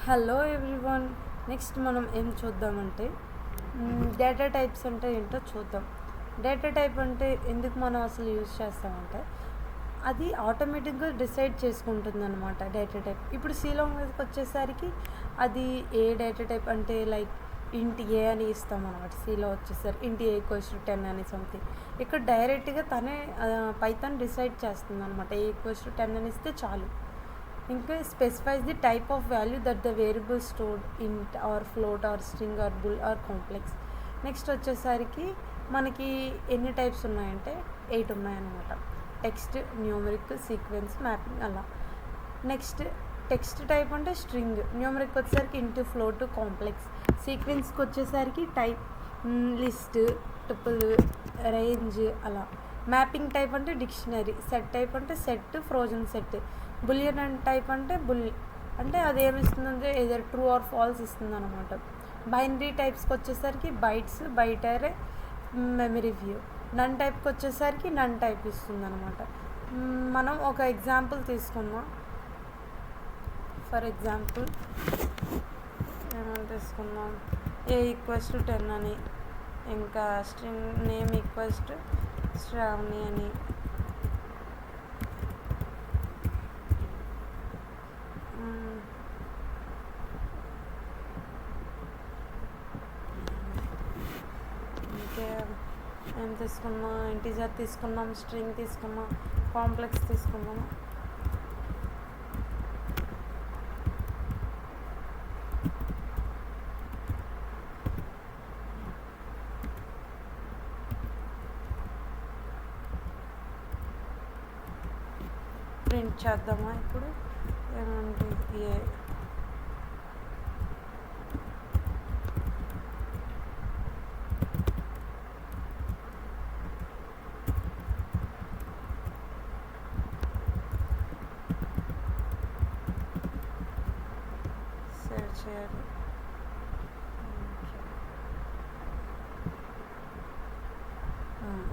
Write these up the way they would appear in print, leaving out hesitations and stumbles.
Hello everyone. Next మనం ఏం చూద్దామంటే డేటా టైప్స్ అంటే ఏంటో చూద్దాం. డేటా టైప్ అంటే ఎందుకు మనం అసలు యూజ్ చేస్తామంటే అది ఆటోమేటిక్గా డిసైడ్ చేసుకుంటుంది అనమాట డేటా టైప్. ఇప్పుడు సీలో మీదకి వచ్చేసరికి అది ఏ డేటా టైప్ అంటే లైక్ ఇంటి ఏ అని ఇస్తాం అనమాట. సీలో వచ్చేసరికి ఇంటి ఏ =10 అని సంథింగ్. ఇక్కడ డైరెక్ట్గా తనే పైథాన్ డిసైడ్ చేస్తుంది అనమాట. ఏ =10 అని ఇస్తే చాలు. ఇంకా specifies the type of value that the variable stored int or float or string or bool or complex. Next వచ్చేసరికి మనకి ఎన్ని టైప్స్ ఉన్నాయంటే 8 ఉన్నాయన్నమాట. టెక్స్ట్, న్యూమరిక్, సీక్వెన్స్, మ్యాపింగ్ అలా. నెక్స్ట్ టెక్స్ట్ టైప్ అంటే స్ట్రింగ్, న్యూమరిక్ వచ్చేసరికి ఇంటూ, ఫ్లోట్, కాంప్లెక్స్. సీక్వెన్స్కి వచ్చేసరికి టైప్, లిస్ట్, టుపుల్, రేంజ్ అలా. మ్యాపింగ్ టైప్ అంటే డిక్షనరీ. సెట్ టైప్ అంటే set, frozen set. Boolean and type అంటే అంటే అది ఏమి ఇస్తుందంటే ఏదో ట్రూ ఆర్ ఫాల్స్ ఇస్తుంది అనమాట. బైనరీ టైప్స్కి వచ్చేసరికి బైట్స్, బైటరే, మెమరీ వ్యూ. నన్ టైప్కి వచ్చేసరికి నన్ టైప్ ఇస్తుంది అనమాట. మనం ఒక ఎగ్జాంపుల్ తీసుకుందాం. ఫర్ ఎగ్జాంపుల్ ఏమైనా తీసుకుందాం, ఏ =10 అని, ఇంకా స్ట్రింగ్ నేమ్ శ్రావణి అని. ఏం తీసుకున్నాం, ఇంటీజర్ తీసుకున్నాం, స్ట్రింగ్ తీసుకున్నాం, కాంప్లెక్స్ తీసుకున్నాము. ప్రింట్ చేద్దామా ఇప్పుడు. ఏమంటే చేయాలి.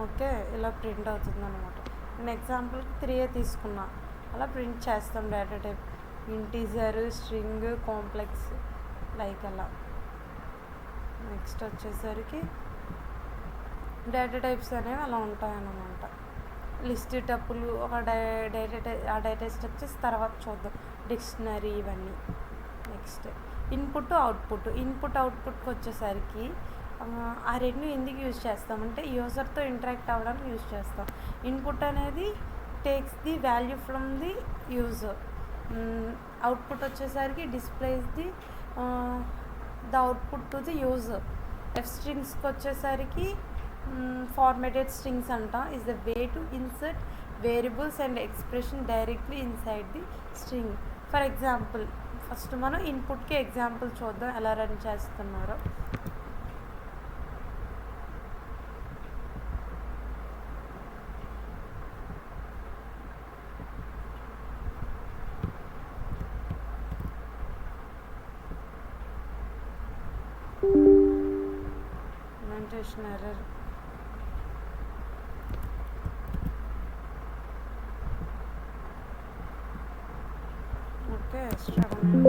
ఓకే, ఇలా ప్రింట్ అవుతుంది అనమాట. నేను ఎగ్జాంపుల్కి 3 తీసుకున్నా, అలా ప్రింట్ చేస్తాం data type. Integer, string, complex like అలా. నెక్స్ట్ వచ్చేసరికి డేటా టైప్స్ అనేవి అలా ఉంటాయన్నమాట. లిస్ట్, టపులు, ఒక ఆ డేటా స్ట్రక్చర్స్ తర్వాత చూద్దాం, డిక్షనరీ ఇవన్నీ. నెక్స్ట్ ఇన్పుట్, అవుట్పుట్కి వచ్చేసరికి ఆ రెండు ఎందుకు యూజ్ చేస్తామంటే యూజర్తో ఇంటరాక్ట్ అవ్వడానికి యూజ్ చేస్తాం. ఇన్పుట్ అనేది takes the value from the user. Output వచ్చేసరికి displays the output to the user. స్ట్రింగ్స్కి వచ్చేసరికి ఫార్మాటెడ్ స్ట్రింగ్స్ అంటాం. Is the way to insert variables and expression directly inside the string. For example first మనం ఇన్పుట్కి example చూద్దాం ఎలా run చేస్తున్నారో. Indentation error. Okay, something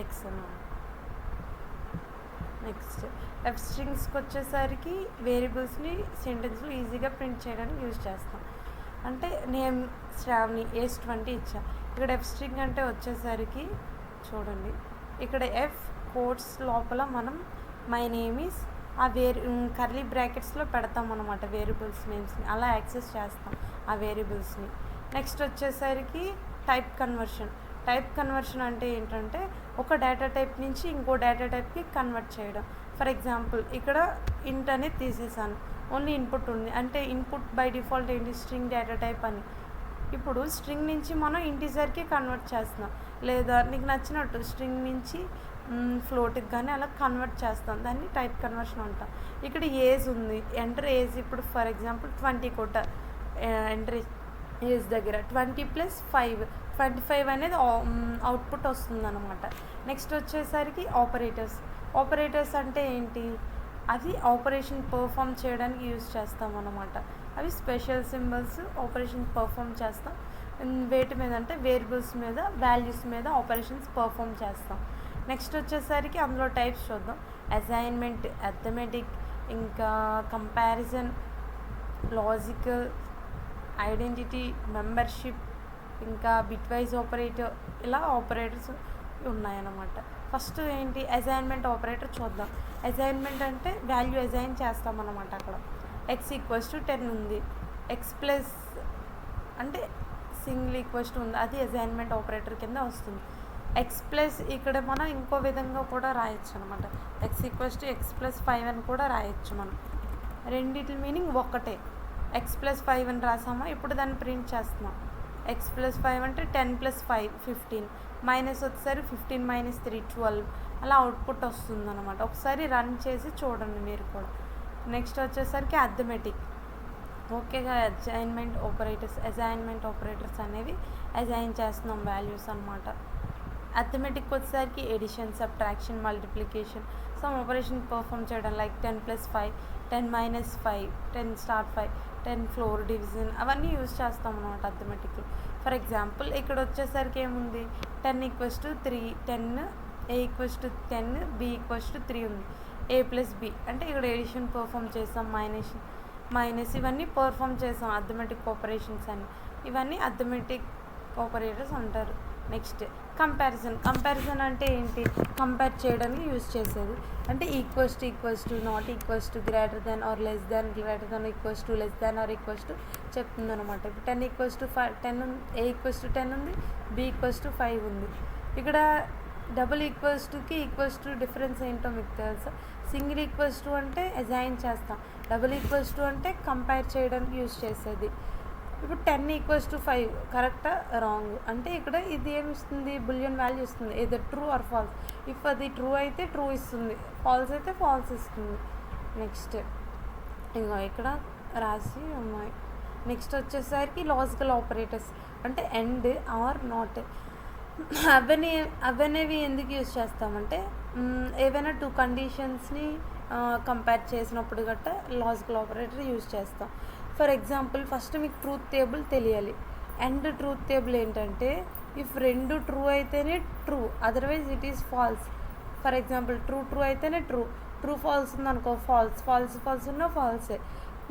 X అన్నమాట. నెక్స్ట్ స్ట్రింగ్స్కి వచ్చేసరికి వేరియబుల్స్ని సెంటెన్స్లో ఈజీగా ప్రింట్ చేయడానికి యూజ్ చేస్తాం. అంటే నేమ్ శ్రావణి =20 ఇచ్చా. ఇక్కడ స్ట్రింగ్ అంటే వచ్చేసరికి చూడండి, ఇక్కడ కోట్స్ లోపల మనం మై నేమ్ ఈస్ ఆ కర్లీ బ్రాకెట్స్లో పెడతాం అనమాట వేరియబుల్స్ నేమ్స్ని. అలా యాక్సెస్ చేస్తాం ఆ వేరియబుల్స్ని. నెక్స్ట్ వచ్చేసరికి టైప్ కన్వర్షన్ అంటే ఏంటంటే ఒక డేటా టైప్ నుంచి ఇంకో డేటా టైప్కి కన్వర్ట్ చేయడం. ఫర్ ఎగ్జాంపుల్ ఇక్కడ ఇంట్ అనేది తీసేసాను, ఓన్లీ ఇన్పుట్ ఉంది. అంటే ఇన్పుట్ బై డిఫాల్ట్ ఏంటి, స్ట్రింగ్ డేటా టైప్ అని. ఇప్పుడు స్ట్రింగ్ నుంచి మనం ఇంటీజర్కి కన్వర్ట్ చేస్తున్నాం, లేదా నీకు నచ్చినట్టు స్ట్రింగ్ నుంచి ఫ్లోట్కి కానీ అలా కన్వర్ట్ చేస్తాం. దాన్ని టైప్ కన్వర్షన్ అంటాం. ఇక్కడ ఏజ్ ఉంది, ఎంటర్ ఏజ్. ఇప్పుడు ఫర్ ఎగ్జాంపుల్ 20 కొట్ట ఎంటర్ ఏజ్ దగ్గర 20 + 5 25 అనేది అవుట్పుట్ వస్తుంది అనమాట. నెక్స్ట్ వచ్చేసరికి ఆపరేటర్స్ అంటే ఏంటి, అది ఆపరేషన్ పర్ఫామ్ చేయడానికి యూజ్ చేస్తాం అన్నమాట. అవి స్పెషల్ సింబల్స్ ఆపరేషన్ పర్ఫామ్ చేస్తాం. వేటి మీద అంటే వేరియబుల్స్ మీద వాల్యూస్ మీద ఆపరేషన్స్ పర్ఫామ్ చేస్తాం. నెక్స్ట్ వచ్చేసరికి అందులో టైప్స్ చూద్దాం. అసైన్మెంట్, అథమెటిక్, ఇంకా కంపారిజన్, లాజికల్, ఐడెంటిటీ, మెంబర్షిప్, ఇంకా బిట్వైజ్ ఆపరేటర్, ఇలా ఆపరేటర్స్ ఉన్నాయన్నమాట. ఫస్ట్ ఏంటి, అసైన్మెంట్ ఆపరేటర్ చూద్దాం. అసైన్మెంట్ అంటే వాల్యూ అసైన్ చేస్తామన్నమాట. అక్కడ x=10 ఉంది, x+ అంటే సింగిల్ ఉంది, అది అసైన్మెంట్ ఆపరేటర్ కింద వస్తుంది. x+ ఇక్కడ మనం ఇంకో విధంగా కూడా రాయొచ్చు అనమాట. x=x+5 అని కూడా రాయొచ్చు మనం. రెండిటి మీనింగ్ ఒక్కటే. x+5 అని రాసామా, ఇప్పుడు దాన్ని ప్రింట్ చేస్తున్నాం. x+5 అంటే 10+5 15, మైనస్ వచ్చేసరి 15 - 3 12, అలా అవుట్పుట్ వస్తుంది అనమాట. ఒకసారి రన్ చేసి చూడండి మీరు కూడా. నెక్స్ట్ వచ్చేసరికి అథమెటిక్. ఓకేగా, అసైన్మెంట్ ఆపరేటర్స్ అనేవి అసైన్ చేస్తున్నాం వాల్యూస్ అనమాట. అథమెటిక్ వచ్చేసరికి addition, subtraction, multiplication, some operation perform చేయడం. లైక్ 10+5, 10 - 5, 10 * 5, 10 ఫ్లోర్ డివిజన్, అవన్నీ యూజ్ చేస్తాం అనమాట అథమెటిక్లో. ఫర్ ఎగ్జాంపుల్ ఇక్కడ వచ్చేసరికి ఏముంది, 10 = 3, 10, a = 10, b = 3 ఉంది. a+b అంటే ఇక్కడ ఎడిషన్ పర్ఫామ్ చేస్తాం, మైనస్ ఇవన్నీ పర్ఫామ్ చేస్తాం. అథమెటిక్ ఆపరేషన్స్ అని, ఇవన్నీ అథమెటిక్ ఆపరేటర్స్ అంటారు. నెక్స్ట్ కంపారిజన్ అంటే ఏంటి, కంపేర్ చేయడానికి యూజ్ చేసేది. అంటే equals, not equals to, greater than or less than, greater than equals to, less than or equals to చెప్తుంది అనమాట. ఇప్పుడు 10 = 10 ఉంది, a = 10 ఉంది, b = 5 ఉంది. ఇక్కడ ==కి డిఫరెన్స్ ఏంటో మీకు తెలుసా? సింగిల్ =, అంటే అసైన్ చేస్తాం. =, అంటే కంపేర్ చేయడానికి యూజ్ చేసేది. ఇప్పుడు 10 = 5 కరెక్టా రాంగ్ అంటే ఇక్కడ ఇది ఏమి ఇస్తుంది, బులియన్ వాల్యూ ఇస్తుంది, ఏదో ట్రూ ఆర్ ఫాల్స్. ఇఫ్ అది ట్రూ అయితే ట్రూ ఇస్తుంది, ఫాల్స్ అయితే ఫాల్స్ ఇస్తుంది. నెక్స్ట్ ఇంకా ఇక్కడ రాసి ఉన్నాయి. నెక్స్ట్ వచ్చేసరికి లాజికల్ ఆపరేటర్స్ అంటే అండ్, ఆర్, నాట్. అవనేవి ఎందుకు యూజ్ చేస్తామంటే ఏవైనా 2 కండిషన్స్ని కంపేర్ చేసినప్పుడు గట్రా లాజికల్ ఆపరేటర్ యూజ్ చేస్తాం. ఫర్ ఎగ్జాంపుల్ ఫస్ట్ మీకు ట్రూత్ టేబుల్ తెలియాలి. అండ్ ట్రూత్ టేబుల్ ఏంటంటే ఇఫ్ 2 ట్రూ అయితేనే true, otherwise it is false. For example true అయితేనే ట్రూ ఫాల్స్ ఉందనుకో ఫాల్స్ ఉన్నా ఫాల్సే.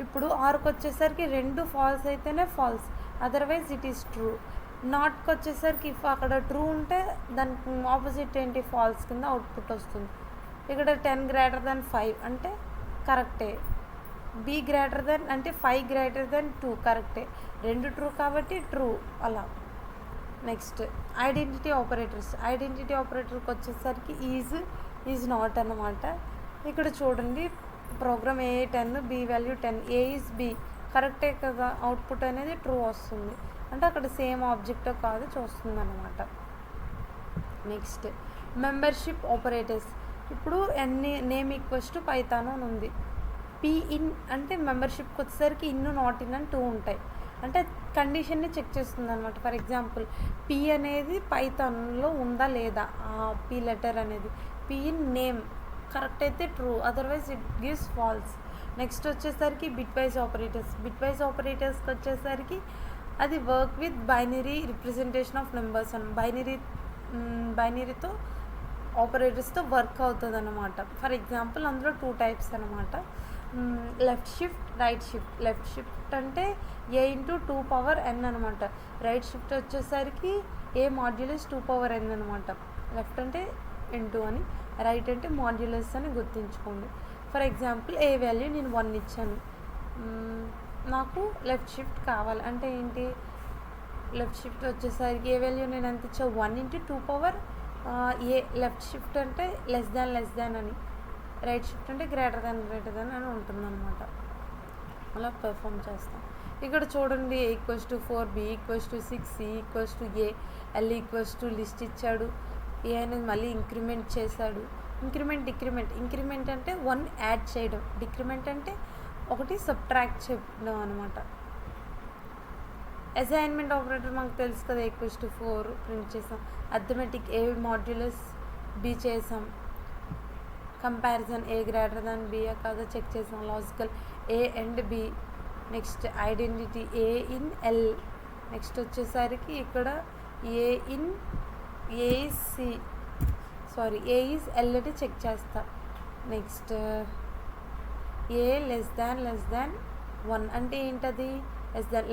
ఇప్పుడు ఆర్కి వచ్చేసరికి 2 ఫాల్స్ అయితేనే false, otherwise it is true. నాట్కి వచ్చేసరికి ఇఫ్ అక్కడ ట్రూ ఉంటే దానికి ఆపోజిట్ ఏంటి, ఫాల్స్ కింద అవుట్పుట్ వస్తుంది. ఇక్కడ 10 > 5 అంటే కరెక్టే, b > అంటే 5 > 2 కరెక్టే, 2 ట్రూ కాబట్టి ట్రూ అలా. నెక్స్ట్ ఐడెంటిటీ ఆపరేటర్కి వచ్చేసరికి ఈజ్ నాట్ అన్నమాట. ఇక్కడ చూడండి program a 10, b value 10, a is b కరెక్టే కదా, అవుట్పుట్ అనేది ట్రూ వస్తుంది. అంటే అక్కడ సేమ్ ఆబ్జెక్ట్ కాదు చూస్తుంది అన్నమాట. Next membership operators. ఇప్పుడు నేమ్ = పైథాన్ అని ఉంది. పిఇన్ అంటే మెంబర్షిప్కి వచ్చేసరికి ఇన్, నాట్ ఇన్ అని 2 ఉంటాయి. అంటే కండిషన్ని చెక్ చేస్తుంది అనమాట. ఫర్ ఎగ్జాంపుల్ పి అనేది పైథాన్లో ఉందా లేదా, పి లెటర్ అనేది, పిఇన్ నేమ్ కరెక్ట్ అయితే true, otherwise it gives false. Next వచ్చేసరికి బిట్వైజ్ ఆపరేటర్స్కి వచ్చేసరికి అది work with binary representation of numbers అని, బైనరీతో ఆపరేటర్స్తో వర్క్ అవుతుంది అనమాట. ఫర్ ఎగ్జాంపుల్ అందులో 2 టైప్స్ అనమాట. Left shift, right shift. Left shift అంటే a × 2^n అనమాట. రైట్ షిఫ్ట్ వచ్చేసరికి a మాడ్యులస్ 2^n అనమాట. లెఫ్ట్ అంటే n2 అని, రైట్ అంటే మాడ్యులస్ అని గుర్తుంచుకోండి. ఫర్ ఎగ్జాంపుల్ ఏ వాల్యూ నేను 1 ఇచ్చాను, నాకు లెఫ్ట్ షిఫ్ట్ కావాలి అంటే ఏంటి, లెఫ్ట్ షిఫ్ట్ వచ్చేసరికి ఏ వాల్యూ నేను ఎంత ఇచ్చా, 1 × 2^a. లెఫ్ట్ షిఫ్ట్ అంటే లెస్ దాన్ అని, రైట్ షిఫ్ట్ అంటే గ్రేటర్ దాన్ అని ఉంటుందన్నమాట. అలా పెర్ఫామ్ చేస్తాం. ఇక్కడ చూడండి a = 4, b = 6, c = a, l = list ఇచ్చాడు, ఏ అనేది మళ్ళీ ఇంక్రిమెంట్ చేశాడు. ఇంక్రిమెంట్ అంటే 1 యాడ్ చేయడం, డిక్రిమెంట్ అంటే 1 సబ్ట్రాక్ట్ చేయడం అనమాట. అసైన్మెంట్ ఆపరేటర్ మనకు తెలుసు కదా, a = 4 ప్రింట్ చేసాం. అథమెటిక్ a మాడ్యులస్ b చేసాం. కంపారిజన్ a > b కాదా చెక్ చేసాం. Logical a and b. Next identity a in l, next వచ్చేసరికి ఇక్కడ A in A C A is L అని చెక్ చేస్తా. నెక్స్ట్ ఏ లెస్ దాన్ 1 అంటే ఏంటది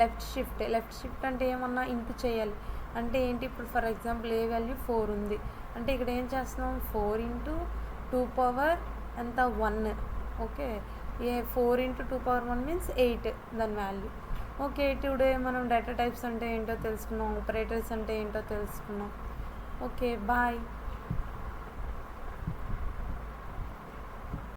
లెఫ్ట్ షిఫ్ట్ అంటే ఏమన్నా ఇంటూ చేయాలి అంటే ఏంటి. ఇప్పుడు ఫర్ ఎగ్జాంపుల్ ఏ వాల్యూ 4 ఉంది అంటే ఇక్కడ ఏం చేస్తున్నాం 4 ఇంటూ 2 పవర్ ఎంత 1. ఓకే 4 ఇంటూ 2 పవర్ 1 మీన్స్ 8 దాని వాల్యూ. ఓకే టుడే మనం డేటా టైప్స్ అంటే ఏంటో తెలుసుకున్నాం, ఆపరేటర్స్ అంటే ఏంటో తెలుసుకున్నాం. Okay bye.